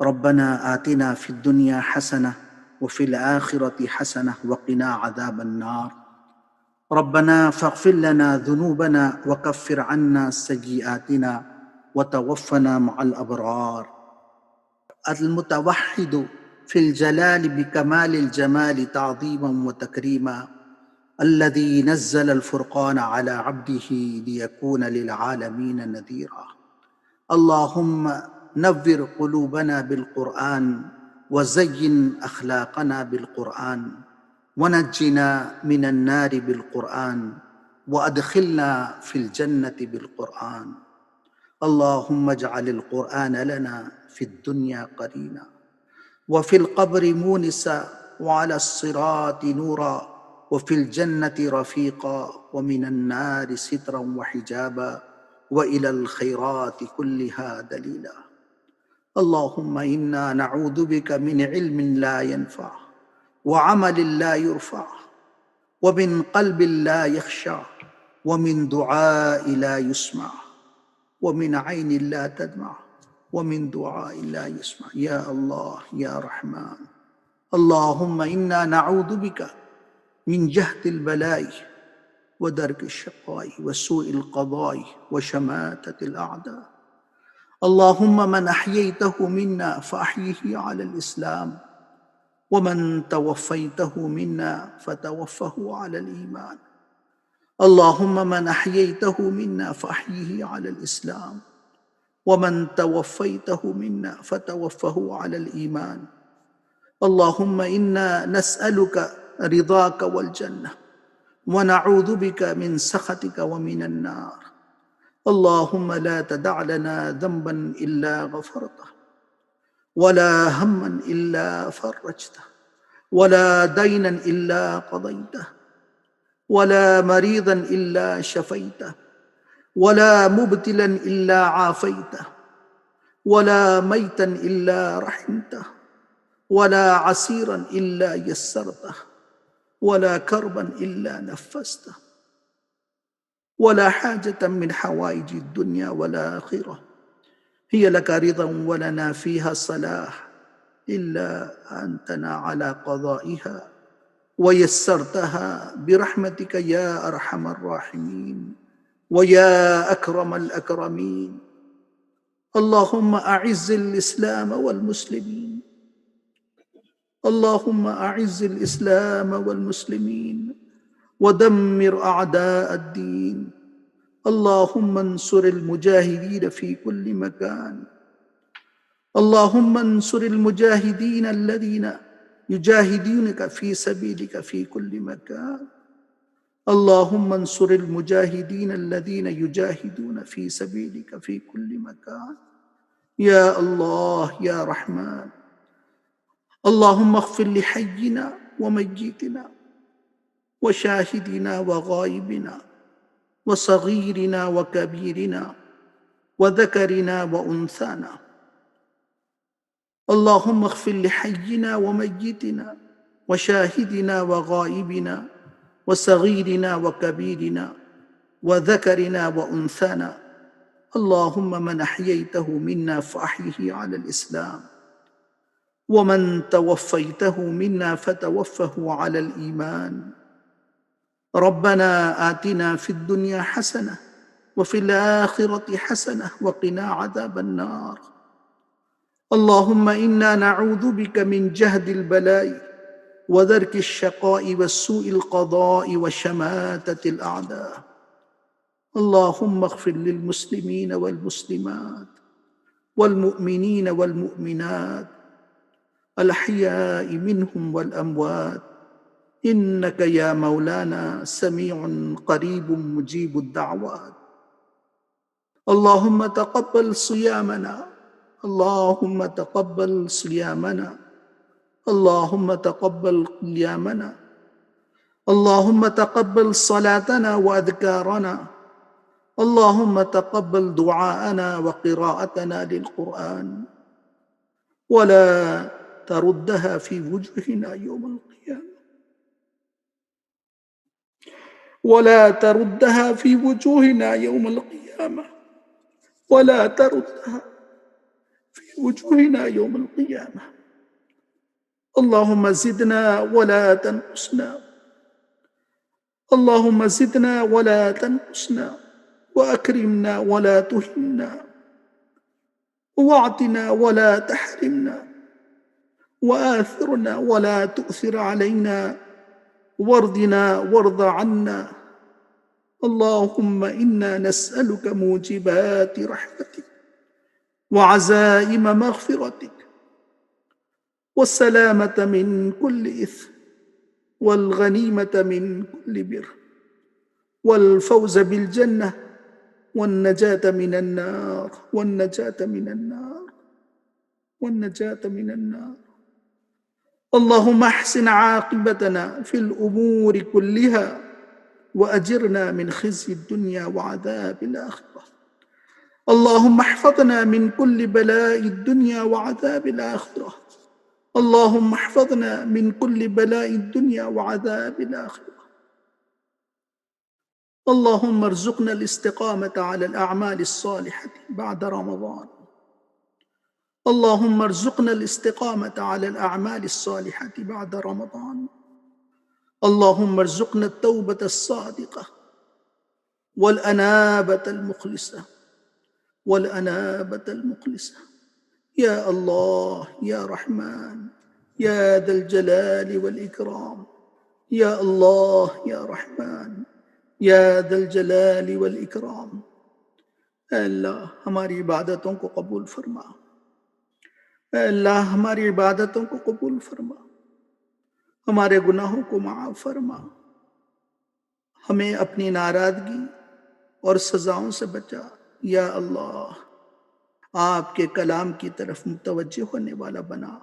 ربنا آتنا في الدنيا حسنة وفي الآخرة حسنة وقنا عذاب النار. ربنا فاغفر لنا ذنوبنا وكفر عنا سيئاتنا وتوفنا مع الأبرار. المتوحد في الجلال بكمال الجمال تعظيما وتكريما، الذي نزل الفرقان على عبده ليكون للعالمين نذيرا. اللهم نور قلوبنا بالقرآن وزين أخلاقنا بالقرآن، ونجنا من النار بالقرآن، وأدخلنا في الجنة بالقرآن. اللهم اجعل القرآن لنا في الدنيا قرينا، وفي القبر مونسا، وعلى الصراط نورا، وفي الجنة رفيقا، ومن النار سترا وحجابا، وإلى الخيرات كلها دليلا. اللهم إنا نعوذ بك من علم لا ينفع، وعمل لا يرفع، ومن قلب لا يخشع، ومن دعاء لا يسمع، ومن عين لا تدمع، ومن دعاء لا يسمع. يا الله يا رحمن. اللهم إنا نعوذ بك من جهد البلاء ودرك الشقاء وسوء القضاء وشماتة الأعداء. اللهم من أحييته منا فأحيه على الإسلام، ومن توفيته منا فتوفه على الإيمان. اللهم من أحييته منا فأحيه على الإسلام، ومن توفيته منا فتوفه على الإيمان. اللهم إنا نسألك رضاك والجنة، ونعوذ بك من سخطك ومن النار. اللهم لا تدع لنا ذنبا إلا غفرته، ولا هما إلا فرجته، ولا دينا إلا قضيته، ولا مريضا إلا شفيته، ولا مبتلا إلا عافيته، ولا ميتا إلا رحمته، ولا عسيرا إلا يسرته، ولا كربا إلا نفسته، ولا حاجة من حوائج الدنيا والآخرة هي لك رضا ولنا فيها صلاح إلا أنتنا على قضائها ويسرتها برحمتك يا أرحم الراحمين ويا أكرم الأكرمين. اللهم أعز الإسلام والمسلمين، اللهم أعز الإسلام والمسلمين ودمر أعداء الدين. اللهم انصر المجاهدين في كل مكان، اللهم انصر المجاهدين الذين يجاهدونك في سبيلك في كل مكان. اللهم انصر المجاهدين الذين يجاهدون في سبيلك في كل مكان. يا الله يا رحمن. اللهم اغفر لحينا وميتنا وشاهدنا وغائبنا وصغيرنا وكبيرنا وذكرنا وأنثانا. اللهم اغفر لحينا وميتنا وشاهدنا وغائبنا وصغيرنا وكبيرنا وذكرنا وأنثانا. اللهم من أحييته منا فأحيه على الإسلام، ومن توفيته منا فتوفه على الإيمان. ربنا آتنا في الدنيا حسنة وفي الآخرة حسنة وقنا عذاب النار. اللهم إنا نعوذ بك من جهد البلاء ودرك الشقاء والسوء القضاء وشماتة الأعداء. اللهم اغفر للمسلمين والمسلمات والمؤمنين والمؤمنات الأحياء منهم والأموات، إنك يا مولانا سميع قريب مجيب الدعوات. اللهم تقبل صيامنا، اللهم تقبل صيامنا، اللهم تقبل قيامنا، اللهم تقبل صلاتنا وأذكارنا، اللهم تقبل دعاءنا وقراءتنا للقرآن، ولا تردها في وجوهنا يوم القيامة، ولا تردها في وجوهنا يوم القيامة، ولا تردها في وجوهنا يوم القيامة. اللهم زدنا ولا تنقصنا، اللهم زدنا ولا تنقصنا، وأكرمنا ولا تهنا، واعطنا ولا تحرمنا، وآثرنا ولا تؤثر علينا، وارضنا وارض عنا. اللهم إنا نسألك موجبات رحمتك وعزائم مغفرتك والسلامة من كل إثم والغنيمة من كل بر والفوز بالجنة والنجاة من النار والنجاة من النار. اللهم احسن عاقبتنا في الأمور كلها وأجرنا من خزي الدنيا وعذاب الآخرة. اللهم احفظنا من كل بلاء الدنيا وعذاب الآخرة. اللهم احفظنا من كل بلاء الدنيا وعذاب الآخرة. اللهم ارزقنا الاستقامة على الأعمال الصالحة بعد رمضان. اللهم ارزقنا الاستقامة على الأعمال الصالحة بعد رمضان. اللهم ارزقنا التوبة الصادقة والأنابة المخلصة يا الله يا رحمن يا ذا الجلال والإكرام. يا الله يا رحمن یا ذا الجلال والاکرام. اے اللہ ہماری عبادتوں کو قبول فرما، اے اللہ ہماری عبادتوں کو قبول فرما، ہمارے گناہوں کو معاف فرما، ہمیں اپنی ناراضگی اور سزاؤں سے بچا. یا اللہ آپ کے کلام کی طرف متوجہ ہونے والا بنا.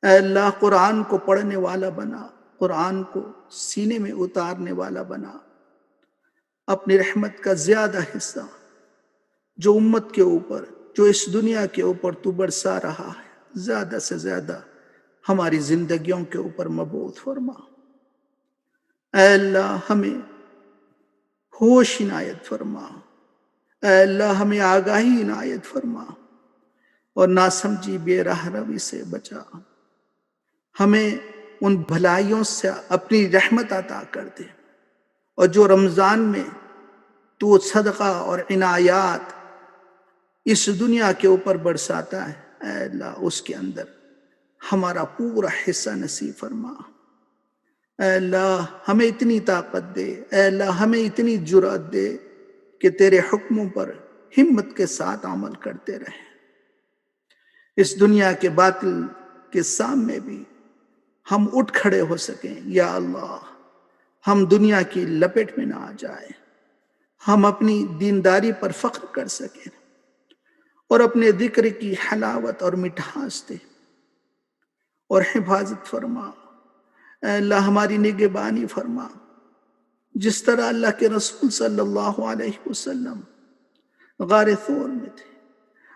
اے اللہ قرآن کو پڑھنے والا بنا، قرآن کو سینے میں اتارنے والا بنا. اپنی رحمت کا زیادہ حصہ جو امت کے اوپر، جو اس دنیا کے اوپر تو برسا رہا ہے، زیادہ سے زیادہ ہماری زندگیوں کے اوپر مبعوث فرما. اے اللہ ہمیں ہوش عنایت فرما، اے اللہ ہمیں آگاہی عنایت فرما، اور ناسمجھی بے راہ روی سے بچا. ہمیں ان بھلائیوں سے اپنی رحمت عطا کر دے، اور جو رمضان میں تو صدقہ اور عنایات اس دنیا کے اوپر برساتا ہے، اے اللہ اس کے اندر ہمارا پورا حصہ نصیب فرما. اے اللہ ہمیں اتنی طاقت دے، اے اللہ ہمیں اتنی جرأت دے کہ تیرے حکموں پر ہمت کے ساتھ عمل کرتے رہیں. اس دنیا کے باطل کے سامنے بھی ہم اٹھ کھڑے ہو سکیں. یا اللہ ہم دنیا کی لپیٹ میں نہ آ جائیں، ہم اپنی دینداری پر فخر کر سکیں، اور اپنے ذکر کی حلاوت اور مٹھاس دے اور حفاظت فرما. اے اللہ ہماری نگہبانی فرما، جس طرح اللہ کے رسول صلی اللہ علیہ وسلم غار ثور میں تھے،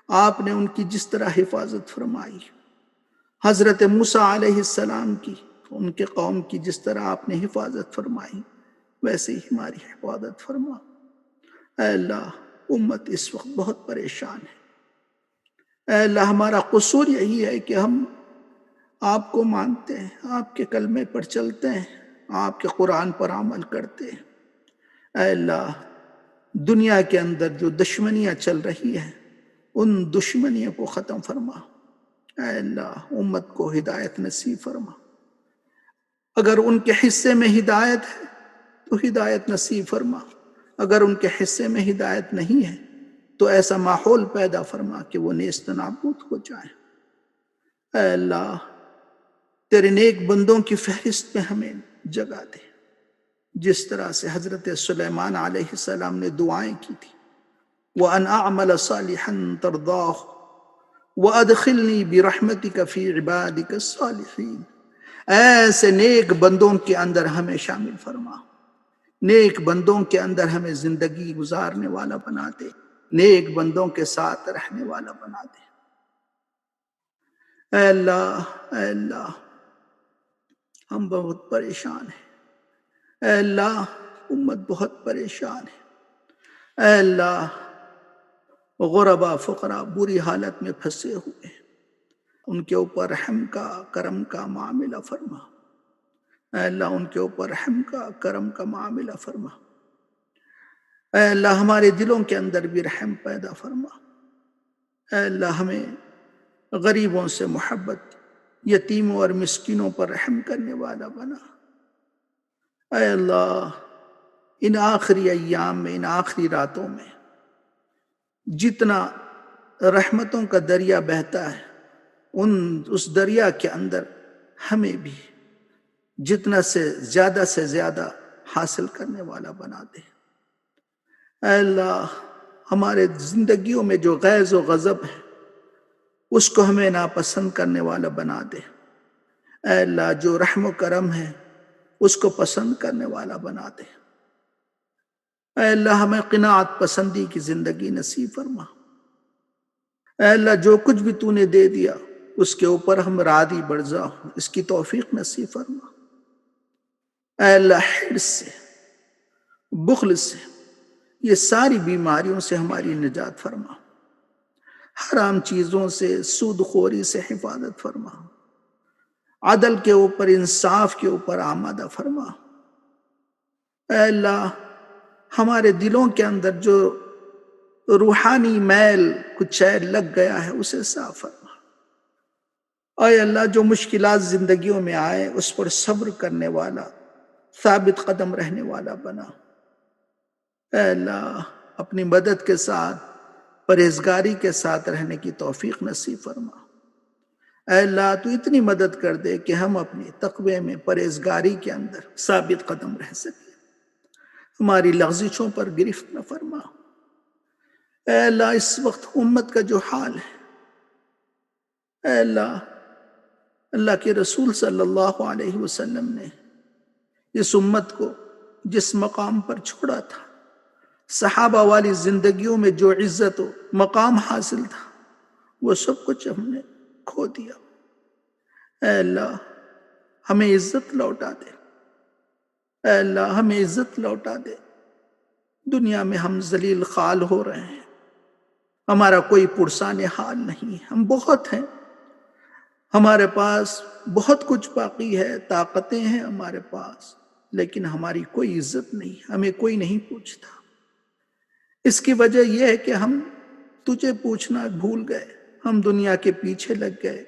آپ نے ان کی جس طرح حفاظت فرمائی، حضرت موسیٰ علیہ السلام کی، ان کے قوم کی جس طرح آپ نے حفاظت فرمائی، ویسے ہی ہماری حفاظت فرما. اے اللہ امت اس وقت بہت پریشان ہے. اے اللہ ہمارا قصور یہی ہے کہ ہم آپ کو مانتے ہیں، آپ کے کلمے پر چلتے ہیں، آپ کے قرآن پر عمل کرتے ہیں. اے اللہ دنیا کے اندر جو دشمنیاں چل رہی ہیں، ان دشمنیوں کو ختم فرما. اے اللہ امت کو ہدایت نصیب فرما. اگر ان کے حصے میں ہدایت ہے تو ہدایت نصیب فرما، اگر ان کے حصے میں ہدایت نہیں ہے تو ایسا ماحول پیدا فرما کہ وہ نیست نابود ہو جائیں. اے اللہ تیرے نیک بندوں کی فہرست میں ہمیں جگہ دے، جس طرح سے حضرت سلیمان علیہ السلام نے دعائیں کی تھی، وَأَنْ أَعْمَلَ صَالِحًا تَرْضَاهُ وَأَدْخِلْنِي بِرَحْمَتِكَ فِي عِبَادِكَ الصَّالِحِينَ. ایسے نیک بندوں کے اندر ہمیں شامل فرما، نیک بندوں کے اندر ہمیں زندگی گزارنے والا بنا دے، نیک بندوں کے ساتھ رہنے والا بنا دے. اے اللہ ہم بہت پریشان ہیں. اے اللہ امت بہت پریشان ہے. اے اللہ غربا فقراء بری حالت میں پھنسے ہوئے ہیں، ان کے اوپر رحم کا کرم کا معاملہ فرما۔ اے اللہ ان کے اوپر رحم کا کرم کا معاملہ فرما۔ اے اللہ ہمارے دلوں کے اندر بھی رحم پیدا فرما۔ اے اللہ ہمیں غریبوں سے محبت، یتیموں اور مسکینوں پر رحم کرنے والا بنا۔ اے اللہ ان آخری ایام میں، ان آخری راتوں میں جتنا رحمتوں کا دریا بہتا ہے، اس دریا کے اندر ہمیں بھی جتنا سے زیادہ حاصل کرنے والا بنا دے۔ اے اللہ ہمارے زندگیوں میں جو غیظ و غضب ہے اس کو ہمیں ناپسند کرنے والا بنا دے۔ اے اللہ جو رحم و کرم ہے اس کو پسند کرنے والا بنا دے۔ اے اللہ ہمیں قناعت پسندی کی زندگی نصیب فرما۔ اے اللہ جو کچھ بھی تو نے دے دیا اس کے اوپر ہم راضی برضا ہوں، اس کی توفیق نصیب فرما۔ اے اللہ حرص سے، بخل سے، یہ ساری بیماریوں سے ہماری نجات فرما۔ حرام چیزوں سے، سود خوری سے حفاظت فرما۔ عدل کے اوپر، انصاف کے اوپر آمادہ فرما۔ اے اللہ ہمارے دلوں کے اندر جو روحانی میل کچھ لگ گیا ہے اسے صاف فرما۔ اے اللہ جو مشکلات زندگیوں میں آئے اس پر صبر کرنے والا، ثابت قدم رہنے والا بنا۔ اے اللہ اپنی مدد کے ساتھ، پرہیزگاری کے ساتھ رہنے کی توفیق نصیب فرما۔ اے اللہ تو اتنی مدد کر دے کہ ہم اپنے تقوی میں، پرہیزگاری کے اندر ثابت قدم رہ سکیں، ہماری لغزشوں پر گرفت نہ فرما۔ اے اللہ اس وقت امت کا جو حال ہے، اے اللہ اللہ کے رسول صلی اللہ علیہ وسلم نے اس امت کو جس مقام پر چھوڑا تھا، صحابہ والی زندگیوں میں جو عزت و مقام حاصل تھا، وہ سب کچھ ہم نے کھو دیا۔ اے اللہ ہمیں عزت لوٹا دے۔ اے اللہ ہمیں عزت لوٹا دے۔ دنیا میں ہم ذلیل خال ہو رہے ہیں، ہمارا کوئی پرسان حال نہیں، ہم بہت ہیں، ہمارے پاس بہت کچھ باقی ہے، طاقتیں ہیں ہمارے پاس، لیکن ہماری کوئی عزت نہیں، ہمیں کوئی نہیں پوچھتا۔ اس کی وجہ یہ ہے کہ ہم تجھے پوچھنا بھول گئے، ہم دنیا کے پیچھے لگ گئے۔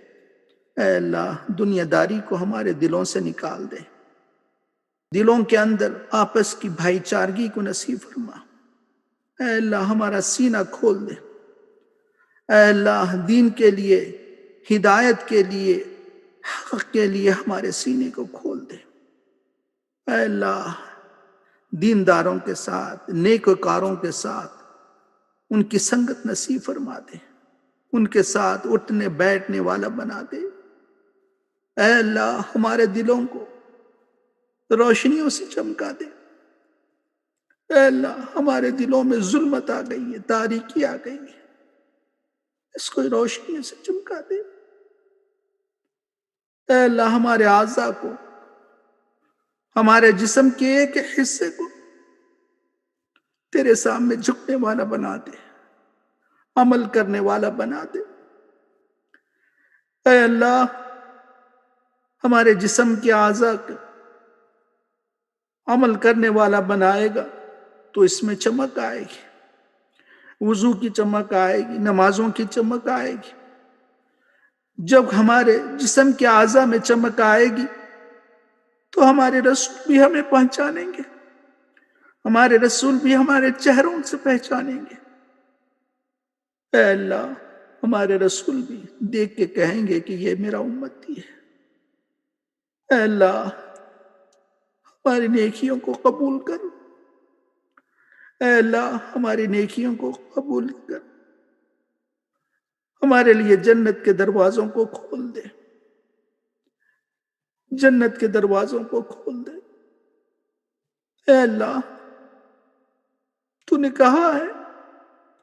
اے اللہ دنیا داری کو ہمارے دلوں سے نکال دے، دلوں کے اندر آپس کی بھائی چارگی کو نصیب فرما۔ اے اللہ ہمارا سینہ کھول دے۔ اے اللہ دین کے لیے، ہدایت کے لیے، حق کے لیے ہمارے سینے کو کھول دے۔ اے اللہ دینداروں کے ساتھ، نیکوکاروں کے ساتھ ان کی سنگت نصیب فرما دے، ان کے ساتھ اٹھنے بیٹھنے والا بنا دے۔ اے اللہ ہمارے دلوں کو روشنیوں سے چمکا دے۔ اے اللہ ہمارے دلوں میں ظلمت آ گئی ہے، تاریکی آ گئی ہے، اس کو روشنی سے چمکا دے۔ اے اللہ ہمارے اعضاء کو، ہمارے جسم کے ایک حصے کو تیرے سامنے جھکنے والا بنا دے، عمل کرنے والا بنا دے۔ اے اللہ ہمارے جسم کے اعضاء کو عمل کرنے والا بنائے گا تو اس میں چمک آئے گی، وضو کی چمک آئے گی، نمازوں کی چمک آئے گی۔ جب ہمارے جسم کے اعضاء میں چمک آئے گی تو ہمارے رسول بھی ہمیں پہچانیں گے، ہمارے رسول بھی ہمارے چہروں سے پہچانیں گے۔ اے اللہ ہمارے رسول بھی دیکھ کے کہیں گے کہ یہ میرا امتی ہے۔ اے اللہ ہماری نیکیوں کو قبول کر۔ اے اللہ ہماری نیکیوں کو قبول کر، ہمارے لیے جنت کے دروازوں کو کھول دے، جنت کے دروازوں کو کھول دے۔ اے اللہ تو نے کہا ہے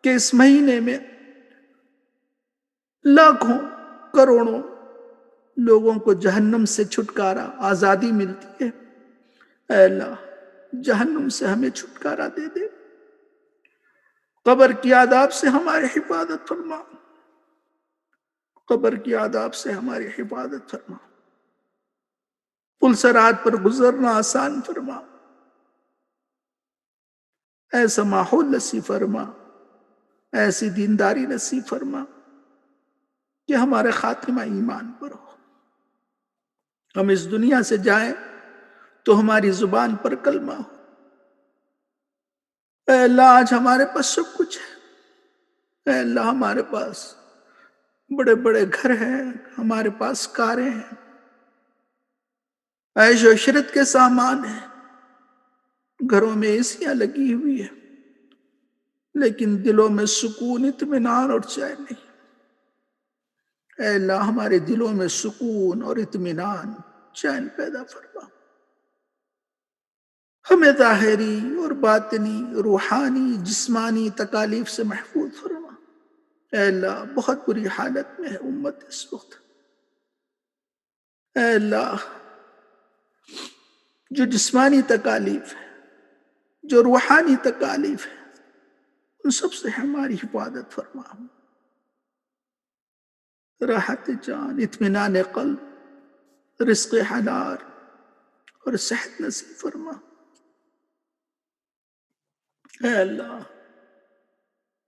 کہ اس مہینے میں لاکھوں کروڑوں لوگوں کو جہنم سے چھٹکارا، آزادی ملتی ہے۔ اے اللہ جہنم سے ہمیں چھٹکارا دے دے۔ قبر کی عذاب سے ہماری حفاظت فرما، قبر کی عذاب سے ہماری حفاظت فرما، پل صراط پر گزرنا آسان فرما، ایسا ماحول نصیب فرما، ایسی دینداری نصیب فرما کہ ہمارے خاتمہ ایمان پر ہو، ہم اس دنیا سے جائیں تو ہماری زبان پر کلمہ ہو۔ اے اللہ آج ہمارے پاس سب کچھ ہے، اے اللہ ہمارے پاس بڑے بڑے گھر ہیں، ہمارے پاس کاریں ہیں، عیش و عشرت کے سامان ہیں، گھروں میں ایسیاں لگی ہوئی ہیں، لیکن دلوں میں سکون، اطمینان اور چین نہیں۔ اے اللہ ہمارے دلوں میں سکون اور اطمینان، چین پیدا فرما، ہمیں ظاہری اور باطنی، روحانی، جسمانی تکالیف سے محفوظ فرما۔ اے اللہ بہت بری حالت میں ہے امت اس وقت، اے اللہ جو جسمانی تکالیف ہے، جو روحانی تکالیف ہے، ان سب سے ہماری حفاظت فرما، راحت جان، اطمینان قلب، رزق حلال اور صحت نصیب فرما۔ اے اللہ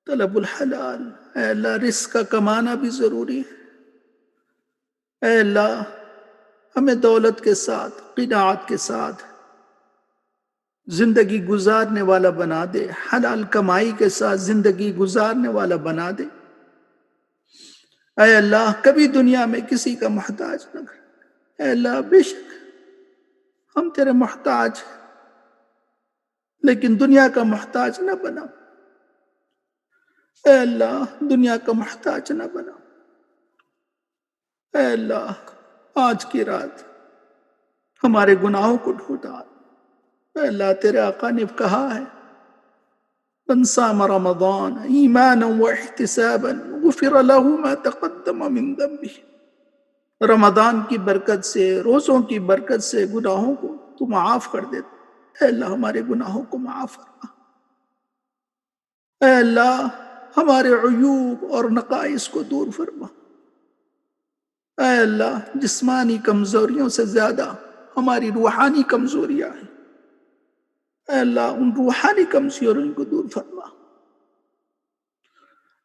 طلب الحلال، اے اللہ رزق کا کمانا بھی ضروری ہے، اے اللہ ہمیں دولت کے ساتھ، قناعت کے ساتھ زندگی گزارنے والا بنا دے، حلال کمائی کے ساتھ زندگی گزارنے والا بنا دے۔ اے اللہ کبھی دنیا میں کسی کا محتاج نہ کر، اے اللہ بے شک ہم تیرے محتاج ہیں، لیکن دنیا کا محتاج نہ بنا، اے اللہ دنیا کا محتاج نہ بنا، اے اللہ آج کی رات ہمارے گناہوں کو دھو ڈال، اے اللہ تیرے آقا نے کہا ہے من صام رمضان ایمانا واحتسابا غفر له ما تقدم من ذنبه، رمضان کی برکت سے، روزوں کی برکت سے گناہوں کو تو معاف کر دیتا، اے اللہ ہمارے گناہوں کو معاف فرما، اے اللہ ہمارے عیوب اور نقائص کو دور فرما، اے اللہ جسمانی کمزوریوں سے زیادہ ہماری روحانی کمزوریاں ہیں، اے اللہ ان روحانی کمزوریوں کو دور فرما،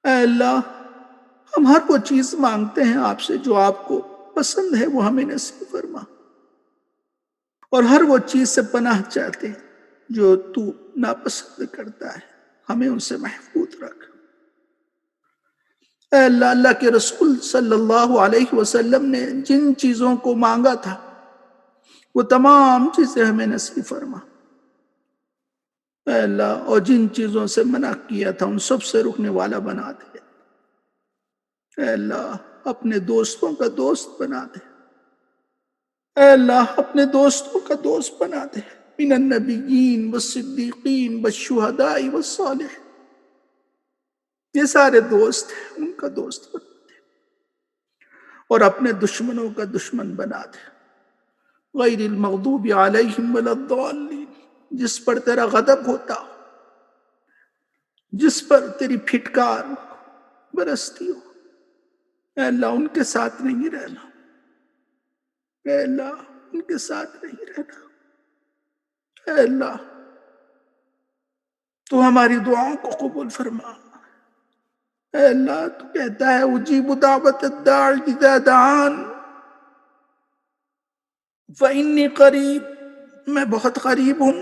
اے اللہ ہم ہر وہ چیز مانگتے ہیں آپ سے جو آپ کو پسند ہے، وہ ہمیں نصیب فرما، اور ہر وہ چیز سے پناہ چاہتے ہیں جو تو ناپسند کرتا ہے، ہمیں ان سے محفوظ رکھ۔ اے اللہ اللہ کے رسول صلی اللہ علیہ وسلم نے جن چیزوں کو مانگا تھا وہ تمام چیزیں ہمیں نصیب فرما، اے اللہ اور جن چیزوں سے منع کیا تھا ان سب سے رکنے والا بنا دے، اے اللہ اپنے دوستوں کا دوست بنا دے، اے اللہ اپنے دوستوں کا دوست بنا دے، من النبیین والصدیقین والشہداء والصالحین، یہ سارے دوست ہیں ان کا دوست بنا دے، اور اپنے دشمنوں کا دشمن بنا دے، غیر المغضوب علیہم ولا الضالین، جس پر تیرا غضب ہوتا ہو، جس پر تیری پھٹکار برستی ہو، اے اللہ ان کے ساتھ نہیں رہنا، اے اللہ ان کے ساتھ نہیں رہنا، اے اللہ تو ہماری دعاؤں کو قبول فرما، اے اللہ تو کہتا ہے اجیب دعوت الداعی اذا دعان فإنی قریب، میں بہت قریب ہوں،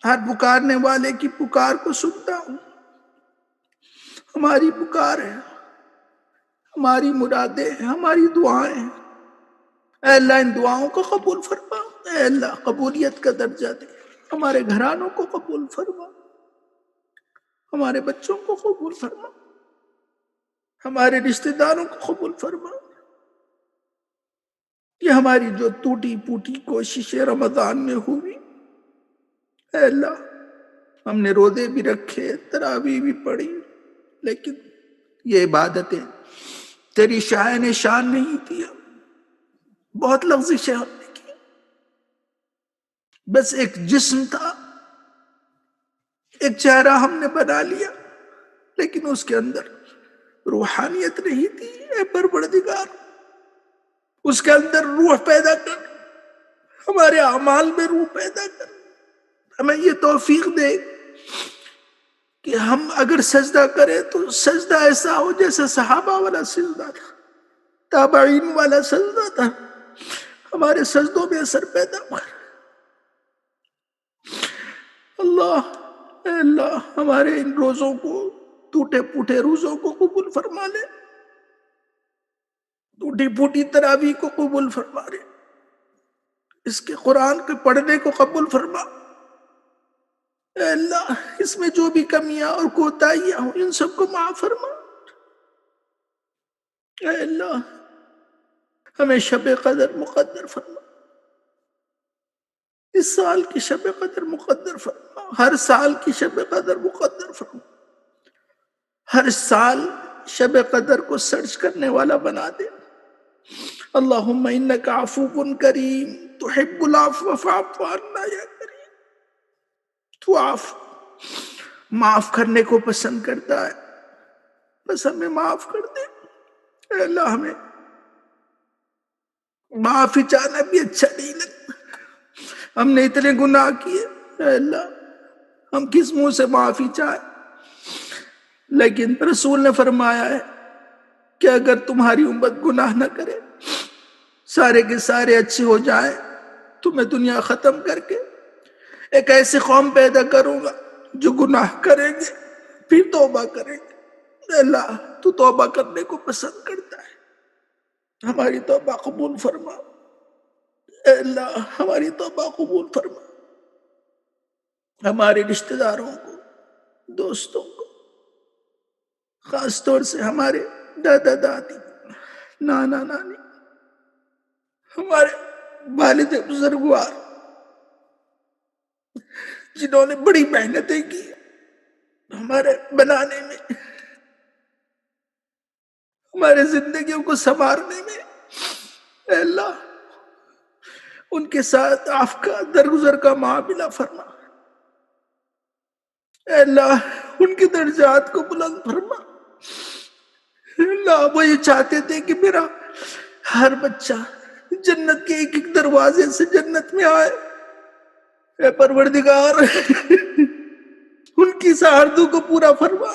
ہر پکارنے والے کی پکار کو سنتا ہوں، ہماری پکار ہے، ہماری مرادیں ہیں، ہماری دعائیں ہیں، اے اللہ ان دعاؤں کو قبول فرما، اے اللہ قبولیت کا درجہ دے، ہمارے گھرانوں کو قبول فرما، ہمارے بچوں کو قبول فرما، ہمارے رشتہ داروں کو قبول فرما، یہ ہماری جو ٹوٹی پوٹی کوششیں رمضان میں ہوئی، اے اللہ ہم نے روزے بھی رکھے، تراویح بھی پڑھی، لیکن یہ عبادتیں تیری شاعن شان نہیں تھی، بہت لغزشیں ہم نے کی، بس ایک جسم تھا، ایک چہرہ ہم نے بنا لیا، لیکن اس کے اندر روحانیت نہیں تھی۔ اے پروردگار، اس کے اندر روح پیدا کر، ہمارے اعمال میں روح پیدا کر، ہمیں یہ توفیق دے کہ ہم اگر سجدہ کریں تو سجدہ ایسا ہو جیسے صحابہ والا سجدہ تھا، تابعین والا سجدہ تھا، ہمارے سجدوں میں اثر پیدا کر۔ اللہ، اے اللہ، ہمارے ان روزوں کو، ٹوٹے پھوٹے روزوں کو قبول فرما لے، ٹوٹی پھوٹی تراویح کو قبول فرما لے، اس کے قرآن کے پڑھنے کو قبول فرما۔ اے اللہ، اس میں جو بھی کمیاں اور کوتاہیاں ہوں ان سب کو معاف فرما۔ اے اللہ، ہمیں شب قدر مقدر فرما، اس سال کی شب قدر مقدر فرما، ہر سال کی شب قدر مقدر فرما، ہر سال شب قدر کو سرچ کرنے والا بنا دے۔ اللہم انک عفو کریم تحب العفو فاعف عنا یا کریم، تو معاف کرنے کو پسند کرتا ہے، بس ہمیں معاف کر دے۔ اے اللہ، ہمیں معافی چاہنا بھی اچھا نہیں لگتا، ہم نے اتنے گناہ کیے، اے اللہ ہم کس منہ سے معافی چاہیں؟ لیکن رسول نے فرمایا ہے کہ اگر تمہاری امت گناہ نہ کرے، سارے کے سارے اچھے ہو جائیں، تو میں دنیا ختم کر کے ایک ایسی قوم پیدا کروں گا جو گناہ کریں گے پھر توبہ کریں گے۔ اے اللہ، تو توبہ کرنے کو پسند کرتا ہے، ہماری توبہ قبول فرما۔ اے اللہ، ہماری توبہ قبول فرما، ہمارے رشتہ داروں کو، دوستوں کو، خاص طور سے ہمارے دادا دادی، نانا نانی، ہمارے والد بزرگوار، جنہوں نے بڑی محنتیں کی ہمارے بنانے میں، ہمارے زندگیوں کو سنوارنے میں۔ اے اللہ، ان کے ساتھ آپ کا درگزر کا معاملہ فرما۔ اے اللہ، ان کے درجات کو بلند فرما۔ اے اللہ، وہ یہ چاہتے تھے کہ میرا ہر بچہ جنت کے ایک ایک دروازے سے جنت میں آئے۔ اے پروردگار، ان کی ساردوں کو پورا فرما۔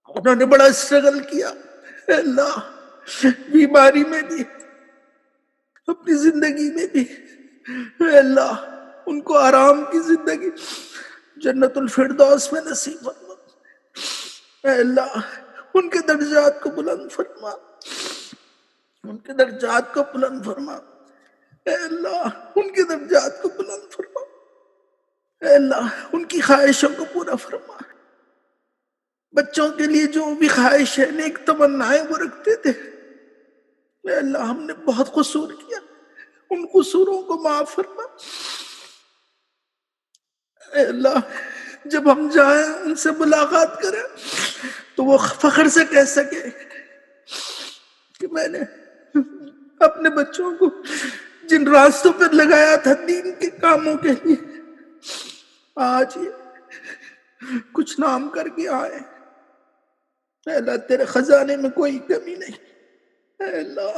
انہوں نے بڑا اسٹرگل کیا، اے اللہ، بیماری میں بھی، اپنی زندگی میں بھی۔ اے اللہ، ان کو آرام کی زندگی جنت الفردوس میں نصیب فرما۔ اے اللہ، ان کے درجات کو بلند فرما، ان کے درجات کو بلند فرما۔ اے اللہ، ان کے درجات کو بلند فرما۔ اے اللہ، ان کی خواہشوں کو پورا فرما۔ بچوں کے لیے جو بھی خواہش ہے، نیک تمنائیں وہ رکھتے تھے، اے اللہ ہم نے بہت قصور کیا، ان قصوروں کو معاف فرما۔ اے اللہ، جب ہم جائیں ان سے ملاقات کریں تو وہ فخر سے کہہ سکے کہ میں نے اپنے بچوں کو جن راستوں پر لگایا تھا دین کے کاموں کے لیے، آج یہ کچھ نام کر کے آئے۔ اے اللہ، تیرے خزانے میں کوئی کمی نہیں۔ اے اللہ،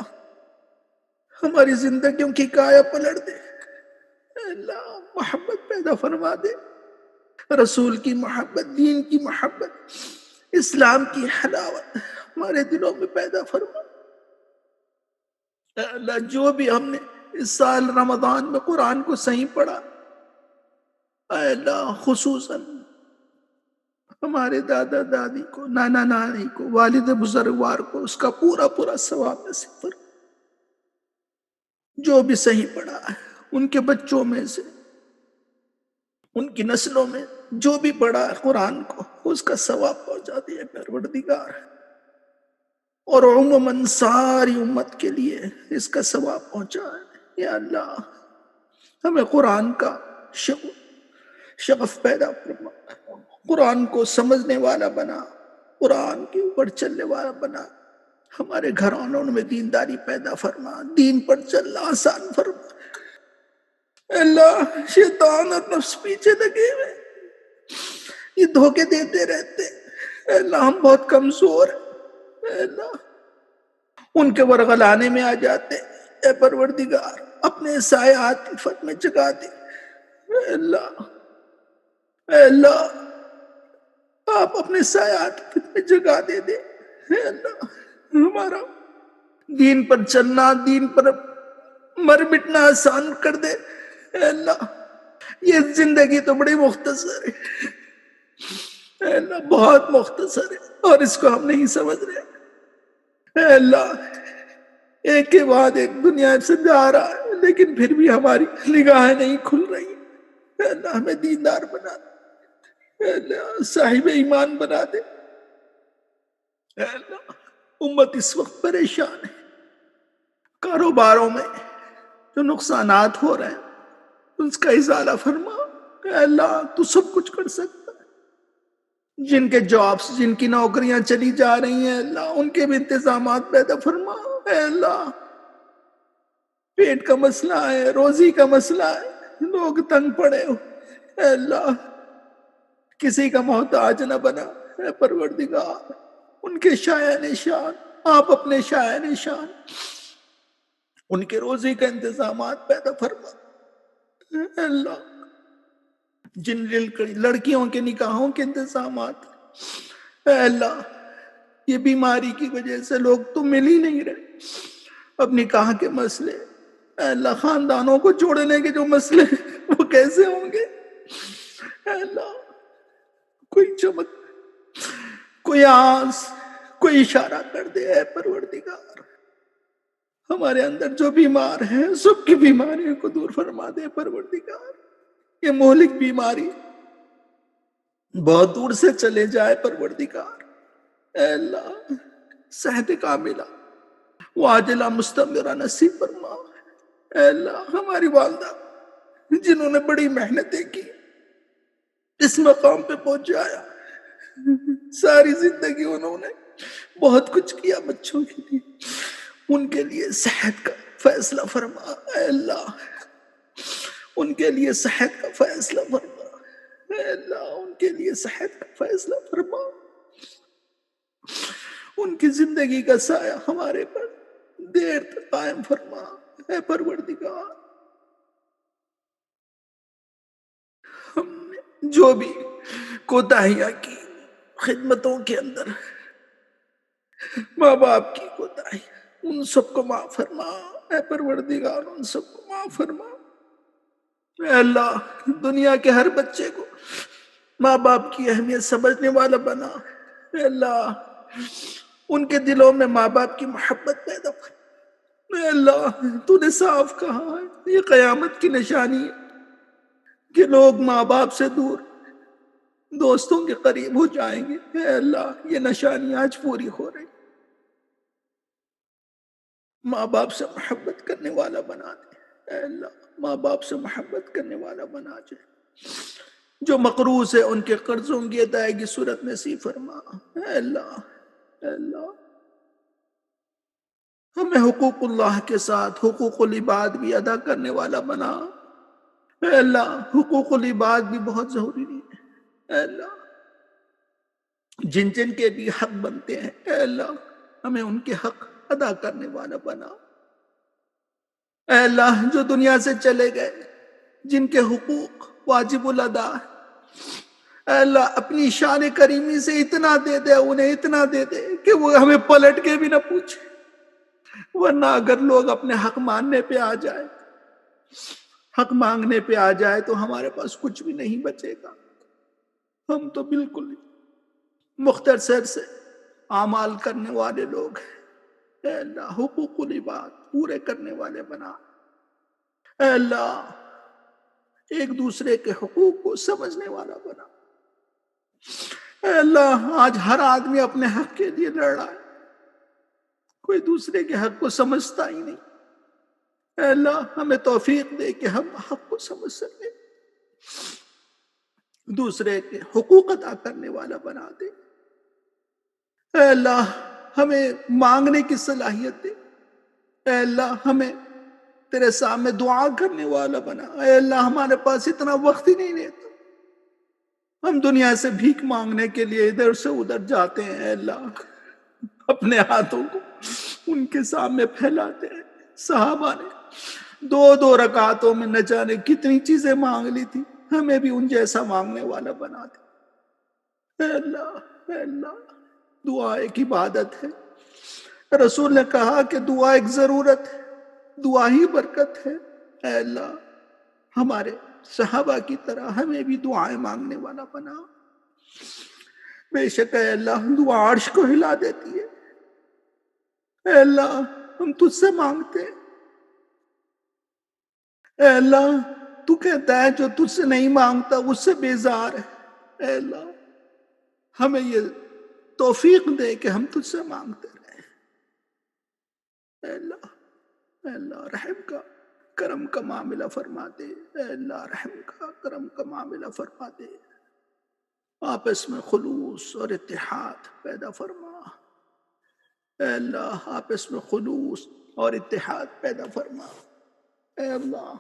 ہماری زندگیوں کی کایا پلٹ دے۔ اے اللہ، محبت پیدا فرما دے، رسول کی محبت، دین کی محبت، اسلام کی حلاوت ہمارے دلوں میں پیدا فرما۔ اے اللہ، جو بھی ہم نے اس سال رمضان میں قرآن کو صحیح پڑھا، اے اللہ خصوصاً ہمارے دادا دادی کو، نانا نانی کو، والد بزرگوار کو اس کا پورا پورا ثواب نصیب فرما۔ جو بھی صحیح پڑھا ہے ان کے بچوں میں سے، ان کی نسلوں میں جو بھی پڑھا ہے قرآن کو، اس کا ثواب پہنچا دیا پروردگار، اور عموماً ساری امت کے لیے اس کا ثواب پہنچا ہے۔ یا اللہ، ہمیں قرآن کا شغف پیدا فرما، قرآن کو سمجھنے والا بنا، قرآن کے اوپر چلنے والا بنا، ہمارے گھرانوں میں دینداری پیدا فرما، دین پر چلنا آسان فرما۔ اے اللہ، شیطان اور نفس پیچھے لگے ہوئے، یہ دھوکے دیتے رہتے ہیں۔ اے اللہ ہم بہت کمزور ہیں، اے اللہ ان کے ورغلانے میں آ جاتے ہیں۔ اے پروردگار اپنے سایہ عاطفت میں جگا دے، اے اللہ، اے اللہ آپ اپنے سایہ عاطفت میں جگا دے، اے اللہ ہمارا دین پر چلنا، دین پر مر مٹنا آسان کر دے، اے اللہ یہ زندگی تو بڑی مختصر ہے، اے اللہ بہت مختصر ہے اور اس کو ہم نہیں سمجھ رہے، اے اللہ ایک کے بعد ایک دنیا سے جا رہا ہے لیکن پھر بھی ہماری نگاہیں نہیں کھل رہی، اے اللہ ہمیں دیندار بنا دے، اے اللہ صاحب ایمان بنا دے، اے اللہ امت اس وقت پریشان ہے، کاروباروں میں جو نقصانات ہو رہے ہیں اس کا ازالہ فرما، اے اللہ تو سب کچھ کر سکتا ہے، جن کے جابس جن کی نوکریاں چلی جا رہی ہیں اللہ ان کے بھی انتظامات پیدا فرما، اے اللہ پیٹ کا مسئلہ ہے، روزی کا مسئلہ ہے، لوگ تنگ پڑے ہو، اے اللہ کسی کا محتاج نہ بنا، اے پروردگار ان کے شایع نشان آپ اپنے شایع نشان ان کے روزی کا انتظامات پیدا فرما، اے اللہ جن لڑکیوں کے نکاحوں کے انتظامات، اے اللہ یہ بیماری کی وجہ سے لوگ تو مل ہی نہیں رہے، اب نکاح کے مسئلے، اے اللہ خاندانوں کو جوڑنے کے جو مسئلے وہ کیسے ہوں گے، اے اللہ کوئی چمک کوئی آس کوئی اشارہ کر دے، اے پروردگار ہمارے اندر جو بیمار ہیں سب کی بیماریوں کو دور فرما دے، پروردگار یہ مہلک بیماری بہت دور سے چلے جائے، پروردگار اے اللہ صحت کاملہ واجلہ مستمرہ نصیب فرما، اے اللہ ہماری والدہ جنہوں نے بڑی محنتیں کی اس مقام پہ پہنچایا، ساری زندگی انہوں نے بہت کچھ کیا بچوں کے لیے، ان کے لیے صحت کا فیصلہ فرما، اے اللہ ان کے لیے صحت کا فیصلہ فرما، اے اللہ ان کے لیے صحت کا فیصلہ فرما، ان کی زندگی کا سایہ ہمارے پر دیر تک قائم فرما، اے پروردگار ہم نے جو بھی کوتاہیاں کی خدمتوں کے اندر، ماں باپ کی کوتاہی ان سب کو معاف فرما، اے پروردگار ان سب کو معاف فرما، اے اللہ دنیا کے ہر بچے کو ماں باپ کی اہمیت سمجھنے والا بنا، اے اللہ ان کے دلوں میں ماں باپ کی محبت پیدا کر، اے اللہ تو نے صاف کہا ہے یہ قیامت کی نشانی ہے کہ لوگ ماں باپ سے دور دوستوں کے قریب ہو جائیں گے، اے اللہ یہ نشانی آج پوری ہو رہی، ماں باپ سے محبت کرنے والا بنا دے، اے اللہ ماں باپ سے محبت کرنے والا بنا دے، جو مقروض ہے ان کے قرضوں کی ادائیگی صورت نصیب فرما، اے اللہ اے اللہ ہمیں حقوق اللہ کے ساتھ حقوق العباد بھی ادا کرنے والا بنا، اے اللہ حقوق العباد بھی بہت ضروری ہے، اے اللہ جن جن کے بھی حق بنتے ہیں اے اللہ ہمیں ان کے حق ادا کرنے والا بنا، اے اللہ جو دنیا سے چلے گئے جن کے حقوق واجب الادا، اے اللہ اپنی شان کریمی سے اتنا دے دے انہیں اتنا دے دے کہ وہ ہمیں پلٹ کے بھی نہ پوچھے، ورنہ اگر لوگ اپنے حق ماننے پہ آ جائے حق مانگنے پہ آ جائے تو ہمارے پاس کچھ بھی نہیں بچے گا، ہم تو بالکل مختصر سے اعمال کرنے والے لوگ ہیں، اے اللہ حقوق العباد پورے کرنے والے بنا، اے اللہ ایک دوسرے کے حقوق کو سمجھنے والا بنا، اے اللہ آج ہر آدمی اپنے حق کے لیے لڑ رہا ہے، کوئی دوسرے کے حق کو سمجھتا ہی نہیں، اے اللہ ہمیں توفیق دے کہ ہم حق کو سمجھ سکیں، دوسرے کے حقوق ادا کرنے والا بنا دے، اے اللہ ہمیں مانگنے کی صلاحیت دے، اے اللہ ہمیں تیرے سامنے دعا کرنے والا بنا، اے اللہ ہمارے پاس اتنا وقت ہی نہیں رہتا ہم دنیا سے بھیک مانگنے کے لیے ادھر سے ادھر جاتے ہیں، اے اللہ اپنے ہاتھوں کو ان کے سامنے پھیلاتے ہیں۔ صحابہ نے دو دو رکعتوں میں نہ جانے کتنی چیزیں مانگ لی تھی، ہمیں بھی ان جیسا مانگنے والا بنا دے۔ اے اللہ، اے اللہ، دعا ایک عبادت ہے۔ رسول نے کہا کہ دعا ایک ضرورت ہے، دعا ہی برکت ہے۔ اے اللہ ہمارے صحابہ کی طرح ہمیں بھی دعائیں مانگنے والا بنا۔ بے شک اے اللہ دعا عرش کو ہلا دیتی ہے۔ اے اللہ ہم تجھ سے مانگتے ہیں، اے اللہ تو کہتا ہے جو تجھ سے نہیں مانگتا اس سے بیزار ہے۔ اے اللہ ہمیں یہ توفیق دے کہ ہم تجھ سے مانگتے رہیں۔ اے اللہ، اے اللہ رحم کا کرم کا معاملہ فرما دے، اے اللہ رحم کا کرم کا معاملہ فرما دے، آپس میں خلوص اور اتحاد پیدا فرما۔ اے اللہ آپس میں خلوص اور اتحاد پیدا فرما۔ اے اللہ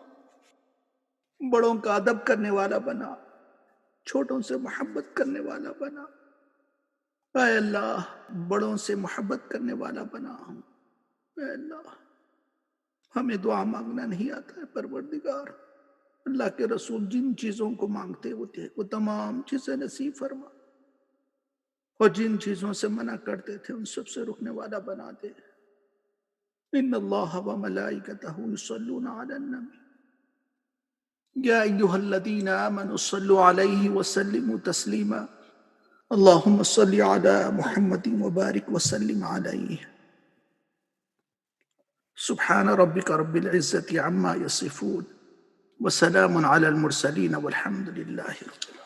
بڑوں کا ادب کرنے والا بنا، چھوٹوں سے محبت کرنے والا بنا۔ اے اللہ بڑوں سے محبت کرنے والا بنا۔ اے اللہ ہمیں دعا مانگنا نہیں آتا ہے پروردگار، اللہ کے رسول جن چیزوں کو مانگتے ہوتے وہ تمام چیزیں نصیب فرما، اور جن چیزوں سے منع کرتے تھے ان سب سے رکنے والا بنا دے۔ ان اللہ و ملائکتہ یصلون علی النبی یا ایہا الذین آمنوا صلوا علیہ وسلموا تسلیما اللہم صل علی محمد وبارک وسلم علیہ۔ سبحان ربک رب العزة عما یصفون وسلام علی المرسلین والحمد للہ رب العالمین۔